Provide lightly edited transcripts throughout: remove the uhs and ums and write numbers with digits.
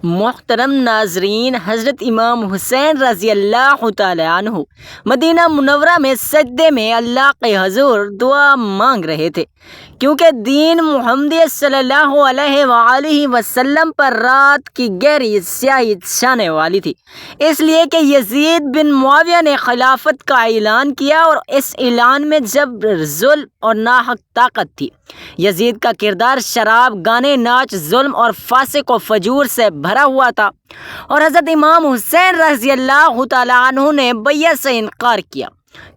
محترم ناظرین، حضرت امام حسین رضی اللہ تعالی عنہ مدینہ منورہ میں سجدے میں اللہ کے حضور دعا مانگ رہے تھے، کیونکہ دین محمدی صلی اللہ علیہ وآلہ وسلم پر رات کی گہری سیاہی چھانے والی تھی، اس لیے کہ یزید بن معاویہ نے خلافت کا اعلان کیا، اور اس اعلان میں جبر، ظلم اور ناحق طاقت تھی۔ یزید کا کردار شراب، گانے، ناچ، ظلم اور فاسق و فجور سے بھرا ہوا تھا، اور حضرت امام حسین رضی اللہ تعالی عنہ نے بیعت سے انکار کیا،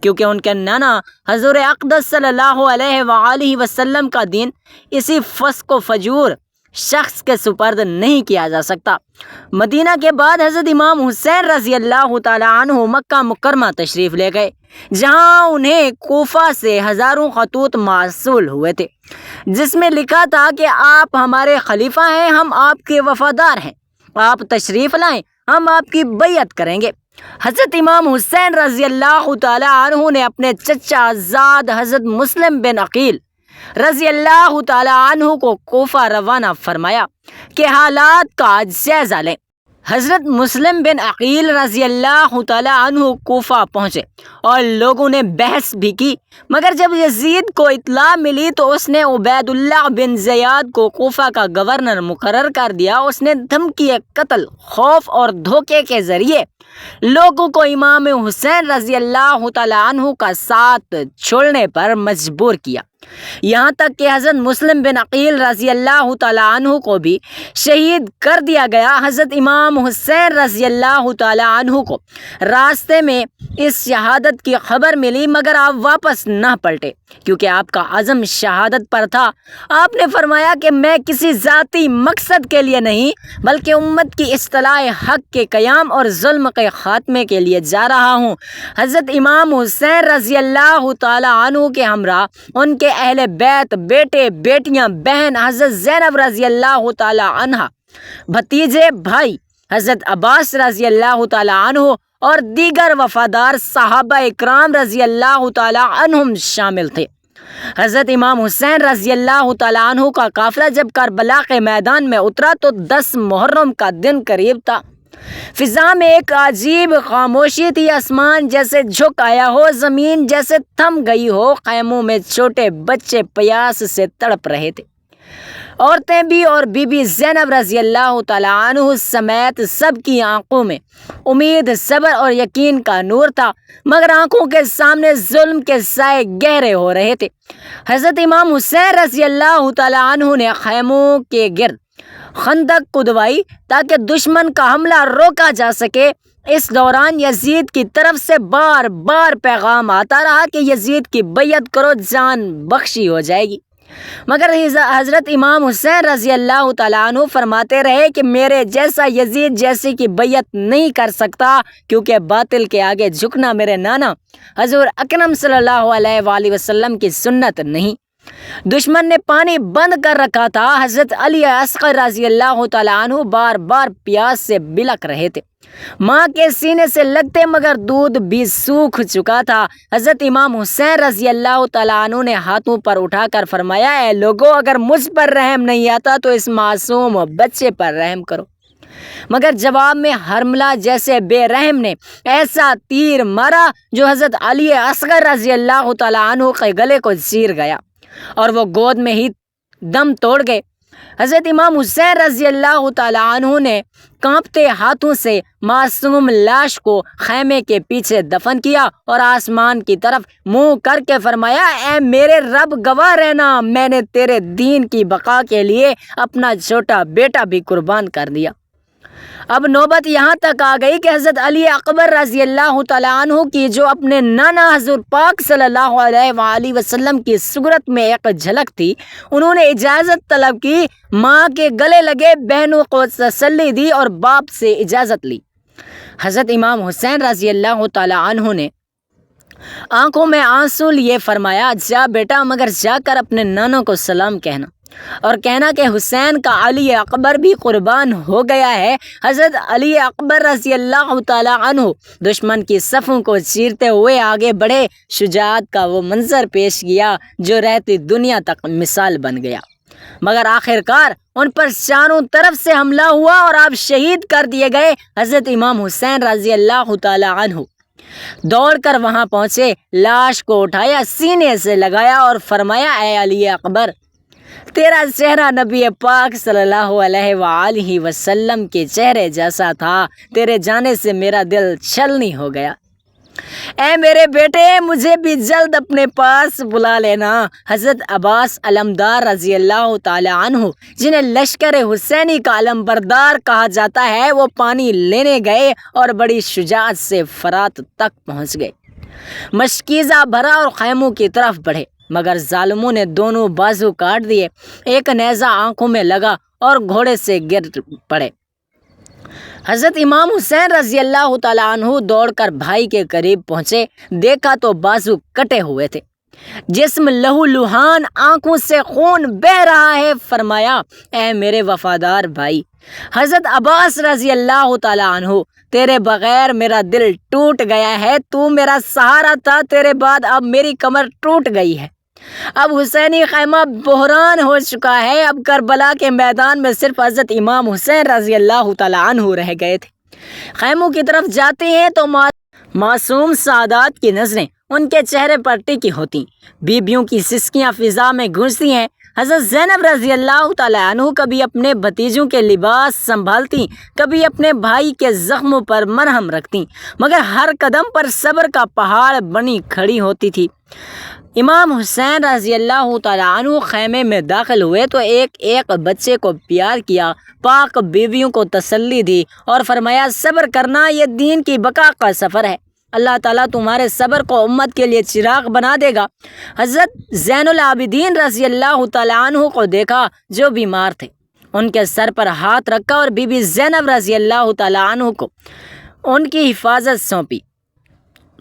کیونکہ ان کے نانا حضور اقدس صلی اللہ علیہ وآلہ وسلم کا دین اسی فسق و فجور شخص کے سپرد نہیں کیا جا سکتا۔ مدینہ کے بعد حضرت امام حسین رضی اللہ تعالی عنہ مکہ مکرمہ تشریف لے گئے، جہاں انہیں کوفہ سے ہزاروں خطوط موصول ہوئے تھے، جس میں لکھا تھا کہ آپ ہمارے خلیفہ ہیں، ہم آپ کے وفادار ہیں، آپ تشریف لائیں، ہم آپ کی بیعت کریں گے۔ حضرت امام حسین رضی اللہ تعالی عنہ نے اپنے چچا زاد حضرت مسلم بن عقیل رضی اللہ تعالی عنہ کو کوفہ روانہ فرمایا کہ حالات کا جائزہ لیں۔ حضرت مسلم بن عقیل رضی اللہ تعالی عنہ کوفہ پہنچے اور لوگوں نے بحث بھی کی، مگر جب یزید کو اطلاع ملی تو اس نے عبید اللہ بن زیاد کو کوفہ کا گورنر مقرر کر دیا۔ اس نے دھمکی قتل، خوف اور دھوکے کے ذریعے لوگوں کو امام حسین رضی اللہ تعالی عنہ کا ساتھ چھوڑنے پر مجبور کیا، یہاں تک کہ حضرت مسلم بن عقیل رضی اللہ تعالی عنہ کو بھی شہید کر دیا گیا۔ حضرت امام حسین رضی اللہ تعالی عنہ کو راستے میں اس شہادت کی خبر ملی، مگر آپ واپس نہ پلٹے، کیونکہ آپ کا عزم شہادت پر تھا۔ آپ نے فرمایا کہ میں کسی ذاتی مقصد کے لیے نہیں، بلکہ امت کی اصلاح، حق کے قیام اور ظلم کے خاتمے کے لیے جا رہا ہوں۔ حضرت امام حسین رضی اللہ تعالی عنہ کے ہمراہ ان کے اہل بیت، بیٹے، بیٹیاں، بہن حضرت زینب رضی اللہ تعالی عنہا، بھتیجے، بھائی حضرت عباس رضی اللہ تعالی عنہ اور دیگر وفادار صحابہ اکرام رضی اللہ تعالی عنہم شامل تھے۔ حضرت امام حسین رضی اللہ تعالی عنہ کا قافلہ جب کربلا کے میدان میں اترا تو 10 محرم کا دن قریب تھا۔ فضا میں ایک عجیب خاموشی تھی، آسمان جیسے جھک آیا ہو، زمین جیسے تھم گئی ہو، خیموں میں چھوٹے بچے پیاس سے تڑپ رہے تھے، عورتیں بھی، اور بی بی زینب رضی اللہ تعالی عنہ سمیت سب کی آنکھوں میں امید، صبر اور یقین کا نور تھا، مگر آنکھوں کے سامنے ظلم کے سائے گہرے ہو رہے تھے۔ حضرت امام حسین رضی اللہ تعالی عنہ نے خیموں کے گرد خندق کھدوائی تاکہ دشمن کا حملہ روکا جا سکے۔ اس دوران یزید کی طرف سے بار بار پیغام آتا رہا کہ یزید کی بیعت کرو، جان بخشی ہو جائے گی، مگر حضرت امام حسین رضی اللہ تعالی عنہ فرماتے رہے کہ میرے جیسا یزید جیسے کی بیعت نہیں کر سکتا، کیونکہ باطل کے آگے جھکنا میرے نانا حضور اکرم صلی اللہ علیہ وآلہ وسلم کی سنت نہیں۔ دشمن نے پانی بند کر رکھا تھا۔ حضرت علی اصغر رضی اللہ تعالی عنہ بار بار پیاس سے بلک رہے تھے، ماں کے سینے سے لگتے مگر دودھ بھی سوکھ چکا تھا۔ حضرت امام حسین رضی اللہ تعالی عنہ نے ہاتھوں پر اٹھا کر فرمایا، اے لوگو، اگر مجھ پر رحم نہیں آتا تو اس معصوم بچے پر رحم کرو، مگر جواب میں حرملہ جیسے بے رحم نے ایسا تیر مارا جو حضرت علی اصغر رضی اللہ تعالی عنہ کے گلے کو چیر گیا اور وہ گود میں ہی دم توڑ گئے۔ حضرت امام حسین رضی اللہ تعالی عنہ نے کانپتے ہاتھوں سے معصوم لاش کو خیمے کے پیچھے دفن کیا اور آسمان کی طرف منہ کر کے فرمایا، اے میرے رب، گواہ رہنا، میں نے تیرے دین کی بقا کے لیے اپنا چھوٹا بیٹا بھی قربان کر دیا۔ اب نوبت یہاں تک آ گئی کہ حضرت علی اکبر رضی اللہ تعالی عنہ کی جو اپنے نانا حضور پاک صلی اللہ علیہ وآلہ وسلم کی صورت میں ایک جھلک تھی، انہوں نے اجازت طلب کی، ماں کے گلے لگے، بہنوں کو تسلی دی اور باپ سے اجازت لی۔ حضرت امام حسین رضی اللہ تعالی عنہ نے آنکھوں میں آنسو لیے فرمایا، جا بیٹا، مگر جا کر اپنے نانوں کو سلام کہنا اور کہنا کہ حسین کا علی اکبر بھی قربان ہو گیا ہے۔ حضرت علی اکبر رضی اللہ تعالی عنہ دشمن کی صفوں کو چیرتے ہوئے آگے بڑھے، شجاعت کا وہ منظر پیش کیا جو رہتی دنیا تک مثال بن گیا۔ مگر آخرکار ان پر چاروں طرف سے حملہ ہوا اور آپ شہید کر دیے گئے۔ حضرت امام حسین رضی اللہ تعالی عنہ دوڑ کر وہاں پہنچے، لاش کو اٹھایا، سینے سے لگایا اور فرمایا اے علی اکبر، تیرا چہرہ نبی پاک صلی اللہ علیہ وآلہ وسلم کے چہرے جیسا تھا، تیرے جانے سے میرا دل چھلنی ہو گیا۔ اے میرے بیٹے، مجھے بھی جلد اپنے پاس بلا لینا۔ حضرت عباس علمدار رضی اللہ تعالی عنہ، جنہیں لشکر حسینی کا علمبردار کہا جاتا ہے، وہ پانی لینے گئے اور بڑی شجاعت سے فرات تک پہنچ گئے، مشکیزہ بھرا اور خیموں کی طرف بڑھے، مگر ظالموں نے دونوں بازو کاٹ دیے، ایک نیزہ آنکھوں میں لگا اور گھوڑے سے گر پڑے۔ حضرت امام حسین رضی اللہ تعالیٰ عنہ دوڑ کر بھائی کے قریب پہنچے، دیکھا تو بازو کٹے ہوئے تھے، جسم لہو لہان، آنکھوں سے خون بہہ رہا ہے۔ فرمایا اے میرے وفادار بھائی حضرت عباس رضی اللہ تعالیٰ عنہ، تیرے بغیر میرا دل ٹوٹ گیا ہے، تو میرا سہارا تھا، تیرے بعد اب میری کمر ٹوٹ گئی ہے، اب حسینی خیمہ بحران ہو چکا ہے، اب کربلا کے میدان میں صرف حضرت امام حسین رضی اللہ تعالیٰ عنہ رہ گئے تھے۔ خیموں کی طرف جاتے ہیں تو معصوم سعادات کی نظریں ان کے چہرے پر ٹکی ہوتی، بیبیوں کی سسکیاں فضا میں گونجتی ہیں۔ حضرت زینب رضی اللہ تعالیٰ عنہ کبھی اپنے بھتیجوں کے لباس سنبھالتی، کبھی اپنے بھائی کے زخموں پر مرہم رکھتی، مگر ہر قدم پر صبر کا پہاڑ بنی کھڑی ہوتی تھی۔ امام حسین رضی اللہ تعالیٰ عنہ خیمے میں داخل ہوئے تو ایک ایک بچے کو پیار کیا، پاک بیویوں کو تسلی دی اور فرمایا صبر کرنا، یہ دین کی بقا کا سفر ہے، اللہ تعالیٰ تمہارے صبر کو امت کے لیے چراغ بنا دے گا۔ حضرت زین العابدین رضی اللہ تعالیٰ عنہ کو دیکھا جو بیمار تھے، ان کے سر پر ہاتھ رکھا اور بی بی زینب رضی اللہ تعالیٰ عنہ کو ان کی حفاظت سونپی۔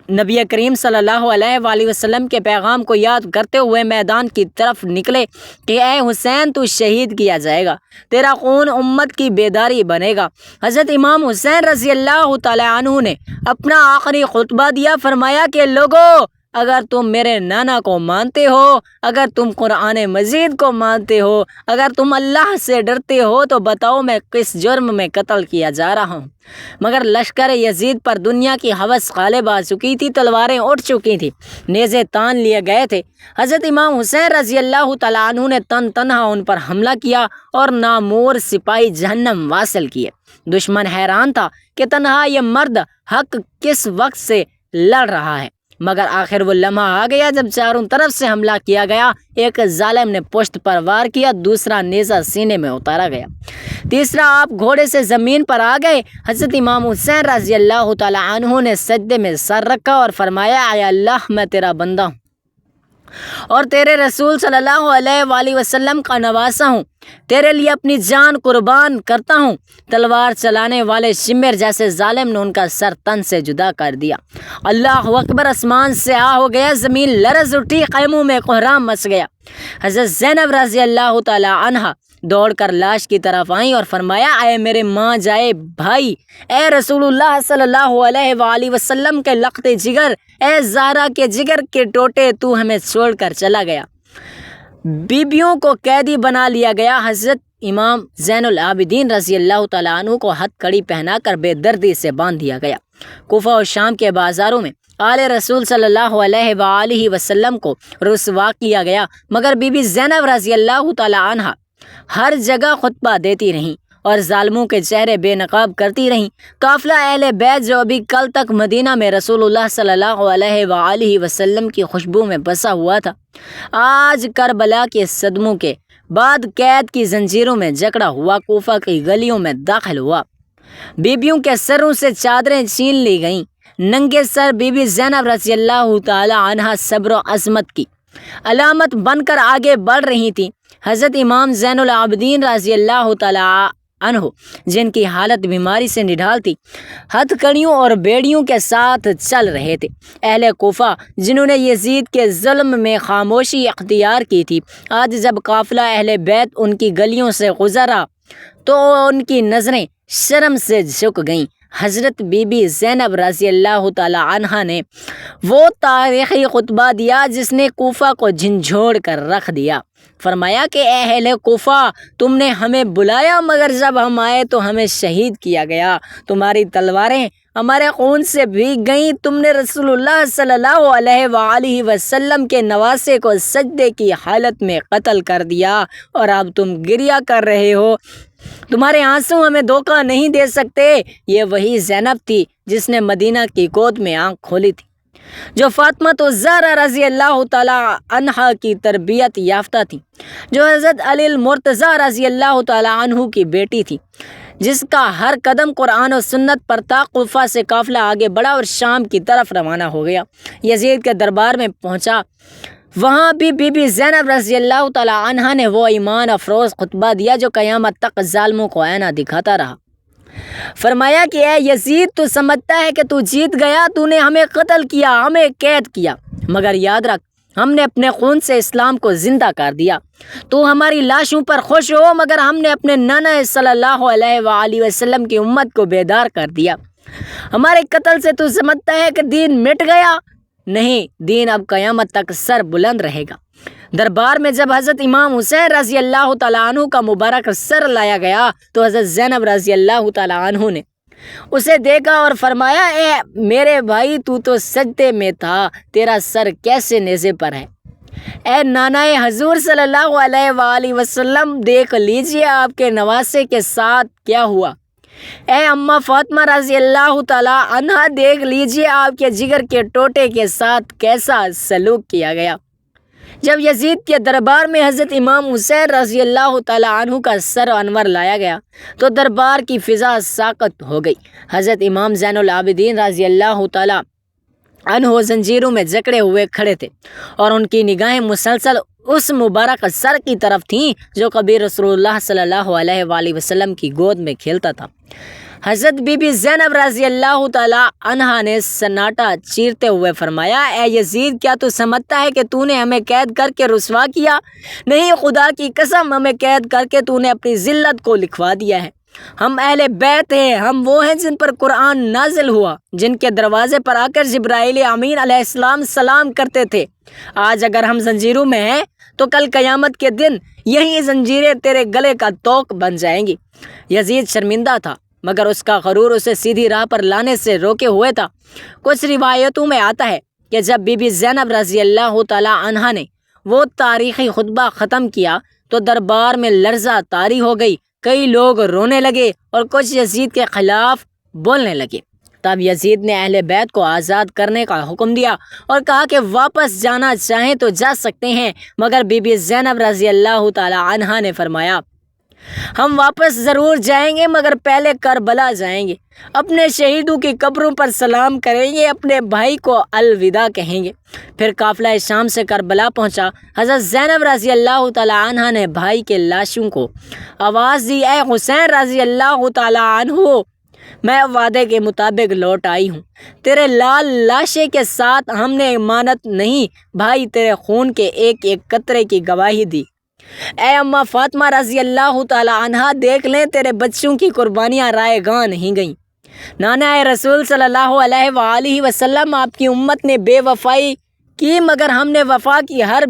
نبی کریم صلی اللہ علیہ وآلہ وسلم کے پیغام کو یاد کرتے ہوئے میدان کی طرف نکلے کہ اے حسین، تو شہید کیا جائے گا، تیرا خون امت کی بیداری بنے گا۔ حضرت امام حسین رضی اللہ تعالی عنہ نے اپنا آخری خطبہ دیا، فرمایا کہ لوگو، اگر تم میرے نانا کو مانتے ہو، اگر تم قرآن مجید کو مانتے ہو، اگر تم اللہ سے ڈرتے ہو تو بتاؤ میں کس جرم میں قتل کیا جا رہا ہوں۔ مگر لشکر یزید پر دنیا کی ہوس غالب آ چکی تھی، تلواریں اٹھ چکی تھیں، نیزے تان لیے گئے تھے۔ حضرت امام حسین رضی اللہ تعالیٰ عنہ نے تنہا ان پر حملہ کیا اور نامور سپاہی جہنم واصل کیے۔ دشمن حیران تھا کہ تنہا یہ مرد حق کس وقت سے لڑ رہا ہے، مگر آخر وہ لمحہ آ گیا جب چاروں طرف سے حملہ کیا گیا۔ ایک ظالم نے پشت پر وار کیا، دوسرا نیزہ سینے میں اتارا گیا، تیسرا آپ گھوڑے سے زمین پر آ گئے۔ حضرت امام حسین رضی اللہ تعالی عنہ نے سجدے میں سر رکھا اور فرمایا اے اللہ، میں تیرا بندہ ہوں اور تیرے رسول صلی اللہ علیہ وآلہ وسلم کا نواسا ہوں، تیرے لیے اپنی جان قربان کرتا ہوں۔ تلوار چلانے والے شمر جیسے ظالم نے ان کا سر تن سے جدا کر دیا۔ اللہ اکبر، آسمان سے آ ہو گیا، زمین لرز اٹھی، خیموں میں کوہرام مچ گیا۔ حضرت زینب رضی اللہ تعالی عنہا دوڑ کر لاش کی طرف آئیں اور فرمایا اے میرے ماں جائے بھائی، اے رسول اللہ صلی اللہ علیہ وآلہ وسلم کے لختے جگر، اے زہرا کے جگر کے ٹوٹے، تو ہمیں چھوڑ کر چلا گیا۔ بیبیوں کو قیدی بنا لیا گیا۔ حضرت امام زین العابدین رضی اللہ تعالیٰ عنہ کو ہتھ کڑی پہنا کر بے دردی سے باندھ دیا گیا۔ کوفہ اور شام کے بازاروں میں آل رسول صلی اللہ علیہ وآلہ وسلم کو رسوا کیا گیا، مگر بی بی زینب رضی اللہ تعالیٰ عنہ ہر جگہ خطبہ دیتی رہیں اور ظالموں کے چہرے بے نقاب کرتی رہیں۔ قافلہ اہل بیت جو ابھی کل تک مدینہ میں رسول اللہ صلی اللہ علیہ وآلہ وسلم کی خوشبو میں بسا ہوا تھا، آج کربلا کے صدموں کے بعد قید کی زنجیروں میں جکڑا ہوا کوفہ کی گلیوں میں داخل ہوا۔ بیبیوں کے سروں سے چادریں چھین لی گئیں، ننگے سر بی بی زینب رضی اللہ تعالی عنہا صبر و عظمت کی علامت بن کر آگے بڑھ رہی تھیں۔ حضرت امام زین العابدین رضی اللہ تعالی عنہ، جن کی حالت بیماری سے نڈھال تھی، ہتھ کڑیوں اور بیڑیوں کے ساتھ چل رہے تھے۔ اہل کوفہ جنہوں نے یزید کے ظلم میں خاموشی اختیار کی تھی، آج جب قافلہ اہل بیت ان کی گلیوں سے گزرا تو ان کی نظریں شرم سے جھک گئیں۔ حضرت بی بی زینب رضی اللہ تعالی عنہا نے وہ تاریخی خطبہ دیا جس نے کوفہ کو جھنجھوڑ کر رکھ دیا۔ فرمایا کہ اے اہل کوفہ، تم نے ہمیں بلایا مگر جب ہم آئے تو ہمیں شہید کیا گیا، تمہاری تلواریں ہمارے خون سے بھیگ گئیں، تم نے رسول اللہ صلی اللہ علیہ وآلہ وسلم کے نواسے کو سجدے کی حالت میں قتل کر دیا اور اب تم گریہ کر رہے ہو، تمہارے آنسو ہمیں دھوکہ نہیں دے سکتے۔ یہ وہی زینب تھی جس نے مدینہ کی گود میں آنکھ کھولی تھی، جو فاطمہ الزہرا رضی اللہ تعالی عنہا کی تربیت یافتہ تھی، جو حضرت علی المرتضیٰ رضی اللہ تعالی عنہ کی بیٹی تھی، جس کا ہر قدم قرآن و سنت پر تھا۔ کوفہ سے قافلہ آگے بڑھا اور شام کی طرف روانہ ہو گیا۔ یزید کے دربار میں پہنچا، وہاں بھی بی بی زینب رضی اللہ تعالی عنہا نے وہ ایمان افروز خطبہ دیا جو قیامت تک ظالموں کو آئینہ دکھاتا رہا۔ فرمایا کہ اے یزید، تو سمجھتا ہے کہ تو جیت گیا، تو نے ہمیں قتل کیا، ہمیں قید کیا، مگر یاد رکھ ہم نے اپنے خون سے اسلام کو زندہ کر دیا۔ تو ہماری لاشوں پر خوش ہو مگر ہم نے اپنے نانا صلی اللہ علیہ وآلہ وسلم کی امت کو بیدار کر دیا۔ ہمارے قتل سے تو سمجھتا ہے کہ دین مٹ گیا؟ نہیں، دین اب قیامت تک سر بلند رہے گا۔ دربار میں جب حضرت امام حسین رضی اللہ تعالیٰ عنہ کا مبارک سر لایا گیا تو حضرت زینب رضی اللہ تعالیٰ عنہ نے اسے دیکھا اور فرمایا، اے میرے بھائی، تو سجدے میں تھا، تیرا سر کیسے نیزے پر ہے؟ اے نانا حضور صلی اللہ علیہ وآلہ وسلم، دیکھ لیجئے آپ کے نواسے کے ساتھ کیا ہوا۔ اے اماں فاطمہ رضی اللہ تعالیٰ عنہا، دیکھ لیجئے آپ کے جگر کے ٹوٹے کے ساتھ کیسا سلوک کیا گیا۔ جب یزید کے دربار میں حضرت امام حسین رضی اللہ تعالیٰ عنہ کا سر انور لایا گیا تو دربار کی فضا ساکت ہو گئی۔ حضرت امام زین العابدین رضی اللہ تعالیٰ عنہ زنجیروں میں جکڑے ہوئے کھڑے تھے اور ان کی نگاہیں مسلسل اس مبارک سر کی طرف تھیں جو کبھی رسول اللہ صلی اللہ علیہ وآلہ وسلم کی گود میں کھیلتا تھا۔ حضرت بی بی زینب رضی اللہ تعالی عنہا نے سناٹا چیرتے ہوئے فرمایا، اے یزید، کیا تو سمجھتا ہے کہ تو نے ہمیں قید کر کے رسوا کیا؟ نہیں، خدا کی قسم، ہمیں قید کر کے تو نے اپنی ذلت کو لکھوا دیا ہے۔ ہم اہل بیت ہیں، ہم وہ ہیں جن پر قرآن نازل ہوا، جن کے دروازے پر آ کر جبرائیل امین علیہ السلام سلام کرتے تھے۔ آج اگر ہم زنجیروں میں ہیں تو کل قیامت کے دن یہی زنجیریں تیرے گلے کا توق بن جائیں گی۔ یزید شرمندہ تھا مگر اس کا غرور اسے سیدھی راہ پر لانے سے روکے ہوئے تھا۔ کچھ روایتوں میں آتا ہے کہ جب بی بی زینب رضی اللہ تعالی عنہا نے وہ تاریخی خطبہ ختم کیا تو دربار میں لرزہ طاری ہو گئی، کئی لوگ رونے لگے اور کچھ یزید کے خلاف بولنے لگے۔ تب یزید نے اہل بیت کو آزاد کرنے کا حکم دیا اور کہا کہ واپس جانا چاہیں تو جا سکتے ہیں، مگر بی بی زینب رضی اللہ تعالی عنہا نے فرمایا، ہم واپس ضرور جائیں گے مگر پہلے کربلا جائیں گے، اپنے شہیدوں کی قبروں پر سلام کریں گے، اپنے بھائی کو الوداع کہیں گے۔ پھر قافلہ شام سے کربلا پہنچا۔ حضرت زینب رضی اللہ تعالی عنہا نے بھائی کے لاشوں کو آواز دی، اے حسین رضی اللہ تعالی عنہ، میں وعدے کے مطابق لوٹ آئی ہوں، تیرے لال لاشے کے ساتھ ہم نے امانت نہیں، بھائی تیرے خون کے ایک ایک قطرے کی گواہی دی۔ اے اماں فاطمہ رضی اللہ تعالی عنہا، دیکھ لیں تیرے بچوں کی قربانیاں رائے گاں نہیں گئیں۔ نانا رسول صلی اللہ علیہ وآلہ وسلم، آپ کی امت نے بے وفائی کی مگر ہم نے وفا کی۔ ہر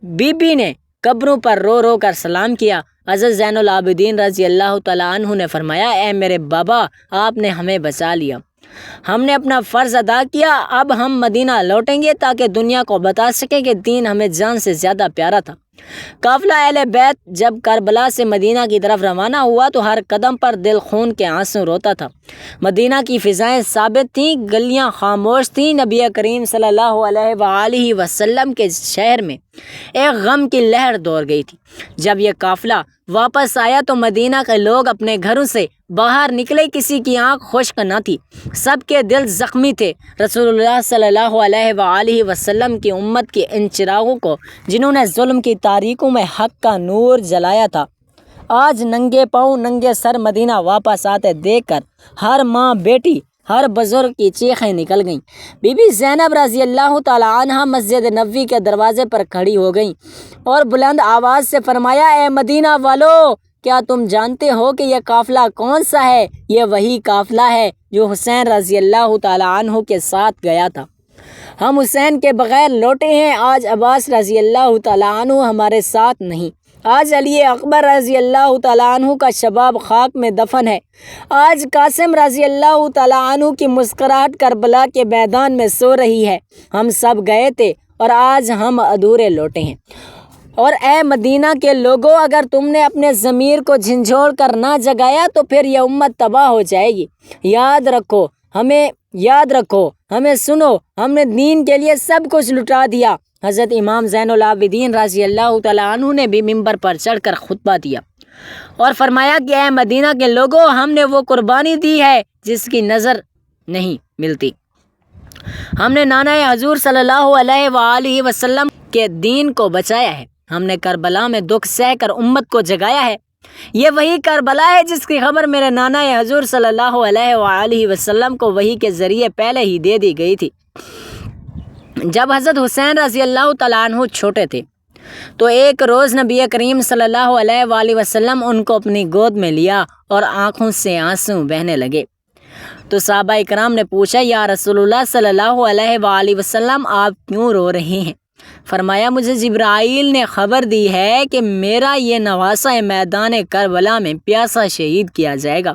بی بی نے قبروں پر رو رو کر سلام کیا۔ حضرت زین العابدین رضی اللہ تعالی عنہ نے فرمایا، اے میرے بابا، آپ نے ہمیں بچا لیا، ہم نے اپنا فرض ادا کیا، اب ہم مدینہ لوٹیں گے تاکہ دنیا کو بتا سکیں کہ دین ہمیں جان سے زیادہ پیارا تھا۔ قافلہ اہل بیت جب کربلا سے مدینہ کی طرف روانہ ہوا تو ہر قدم پر دل خون کے آنسو روتا تھا۔ مدینہ کی فضائیں ثابت تھیں، گلیاں خاموش تھیں۔ نبی کریم صلی اللہ علیہ وآلہ وسلم کے شہر میں ایک غم کی لہر دوڑ گئی تھی۔ جب یہ قافلہ واپس آیا تو مدینہ کے لوگ اپنے گھروں سے باہر نکلے، کسی کی آنکھ خشک نہ تھی، سب کے دل زخمی تھے۔ رسول اللہ صلی اللہ علیہ وآلہ وسلم کی امت کے ان چراغوں کو جنہوں نے ظلم کی تاریکیوں میں حق کا نور جلایا تھا، آج ننگے پاؤں ننگے سر مدینہ واپس آتے دیکھ کر ہر ماں، بیٹی، ہر بزرگ کی چیخیں نکل گئیں۔ بی بی زینب رضی اللہ تعالی عنہا مسجد نبوی کے دروازے پر کھڑی ہو گئیں اور بلند آواز سے فرمایا، اے مدینہ والو، کیا تم جانتے ہو کہ یہ قافلہ کون سا ہے؟ یہ وہی قافلہ ہے جو حسین رضی اللہ تعالیٰ عنہ کے ساتھ گیا تھا۔ ہم حسین کے بغیر لوٹے ہیں۔ آج عباس رضی اللہ تعالیٰ عنہ ہمارے ساتھ نہیں۔ آج علی اکبر رضی اللہ تعالیٰ عنہ کا شباب خاک میں دفن ہے۔ آج قاسم رضی اللہ تعالیٰ عنہ کی مسکراہٹ کربلا کے میدان میں سو رہی ہے۔ ہم سب گئے تھے اور آج ہم ادھورے لوٹے ہیں۔ اور اے مدینہ کے لوگوں، اگر تم نے اپنے ضمیر کو جھنجھوڑ کر نہ جگایا تو پھر یہ امت تباہ ہو جائے گی۔ یاد رکھو، ہمیں سنو، ہم نے دین کے لیے سب کچھ لٹا دیا۔ حضرت امام زین العابدین رضی اللہ تعالیٰ عنہ نے بھی ممبر پر چڑھ کر خطبہ دیا اور فرمایا کہ اے مدینہ کے لوگوں، ہم نے وہ قربانی دی ہے جس کی نظر نہیں ملتی۔ ہم نے نانہ حضور صلی اللہ علیہ وآلہ وسلم کے دین کو بچایا ہے۔ ہم نے کربلا میں دکھ سہ کر امت کو جگایا ہے۔ یہ وہی کربلا ہے جس کی خبر میرے نانا حضور صلی اللہ علیہ وآلہ وسلم کو وحی کے ذریعے پہلے ہی دے دی گئی تھی۔ جب حضرت حسین رضی اللہ تعالیٰ عنہ چھوٹے تھے تو ایک روز نبی کریم صلی اللہ علیہ وآلہ وسلم ان کو اپنی گود میں لیا اور آنکھوں سے آنسو بہنے لگے۔ تو صحابہ اکرام نے پوچھا، یا رسول اللہ صلی اللہ علیہ وآلہ وسلم، آپ کیوں رو رہے ہیں؟ فرمایا، مجھے جبرائیل نے خبر دی ہے کہ میرا یہ نواسہ میدان کربلا میں پیاسا شہید کیا جائے گا،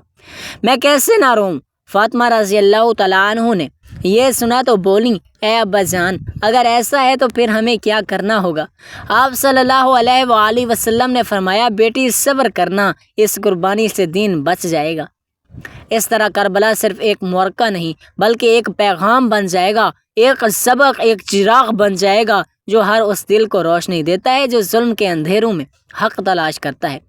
میں کیسے نہ روؤں؟ فاطمہ رضی اللہ تعالیٰ عنہ نے یہ سنا تو بولیں، اے ابا جان، اگر ایسا ہے تو پھر ہمیں کیا کرنا ہوگا؟ آپ صلی اللہ علیہ وآلہ وسلم نے فرمایا، بیٹی صبر کرنا، اس قربانی سے دین بچ جائے گا۔ اس طرح کربلا صرف ایک معرکہ نہیں بلکہ ایک پیغام بن جائے گا، ایک سبق، ایک چراغ بن جائے گا جو ہر اس دل کو روشنی دیتا ہے جو ظلم کے اندھیروں میں حق تلاش کرتا ہے۔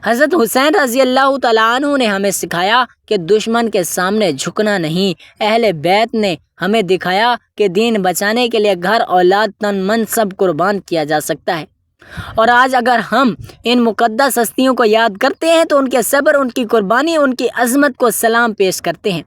حضرت حسین رضی اللہ تعالیٰ عنہ نے ہمیں سکھایا کہ دشمن کے سامنے جھکنا نہیں۔ اہل بیت نے ہمیں دکھایا کہ دین بچانے کے لیے گھر، اولاد، تن، من سب قربان کیا جا سکتا ہے۔ اور آج اگر ہم ان مقدس ہستیوں کو یاد کرتے ہیں تو ان کے صبر، ان کی قربانی، ان کی عظمت کو سلام پیش کرتے ہیں۔